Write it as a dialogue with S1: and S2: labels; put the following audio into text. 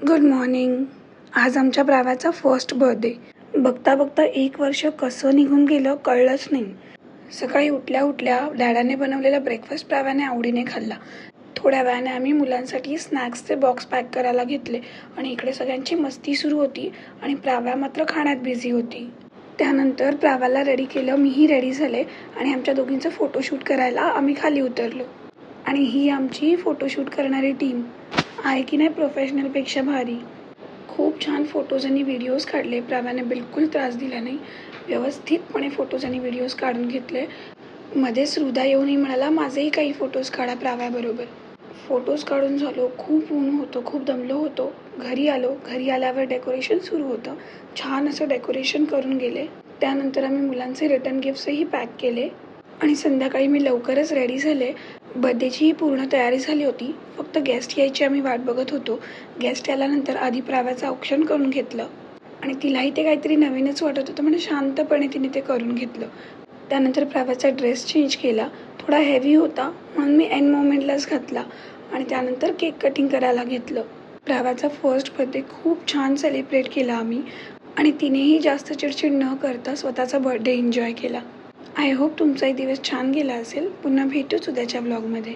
S1: Good morning. आज आमच्या प्राव्याचा first birthday. बघता बघता 1 वर्ष कसं निघून गेलं कळलंच नाही. सकाळी उठल्या उठल्या डॅडाने बनवलेला ब्रेकफास्ट प्राव्याने आवडीने खाल्ला. थोड्या वेळाने आम्ही मुलांसाठी स्नॅक्सचे बॉक्स पॅक करायला घेतले आणि इकडे सगळ्यांची मस्ती सुरू होती आणि प्राव्या मात्र खाण्यात बिझी होती. त्यानंतर प्राव्याला रेडी केलं, मीही रेडी झाले आणि आमच्या दोघींचं फोटोशूट करायला आम्ही खाली उतरलो. आणि ही आमची फोटोशूट करणारी टीम आहे की नाही प्रोफेशनलपेक्षा भारी. खूप छान फोटोज आणि व्हिडिओज काढले. प्राव्याने बिलकुल त्रास दिला नाही. व्यवस्थितपणे फोटोज आणि व्हिडिओज काढून घेतले. मध्येच हृदा येऊनही म्हणाला, माझेही काही फोटोज काढा प्राव्याबरोबर. फोटोज काढून झालो. खूप ऊन होतं, खूप दमलो होतो. घरी आलो. घरी आल्यावर डेकोरेशन सुरू होतं. छान असं डेकोरेशन करून गेले. त्यानंतर आम्ही मुलांचे रिटर्न गिफ्ट्सही पॅक केले आणि संध्याकाळी मी लवकरच रेडी झाले. बर्थडेची पूर्ण तयारी झाली होती. फक्त गेस्ट यायची आम्ही वाट बघत होतो. गेस्ट आल्यानंतर आधी प्राव्याचं औक्षण करून घेतलं आणि तिलाही ते काहीतरी नवीनच वाटत होतं म्हणजे शांतपणे तिने ते करून घेतलं. त्यानंतर प्राव्याचा ड्रेस चेंज केला. थोडा हेवी होता म्हणून मी एंड मोमेंटलाच घातला आणि त्यानंतर केक कटिंग करायला घेतलं. प्राव्याचा फर्स्ट बर्थडे खूप छान सेलिब्रेट केला आम्ही आणि तिनेही जास्त चिडचिड न करता स्वतःचा बर्थडे एन्जॉय केला. आय होप तुमचाही दिवस छान गेला असेल. पुन्हा भेटूच उद्याच्या व्लॉगमध्ये.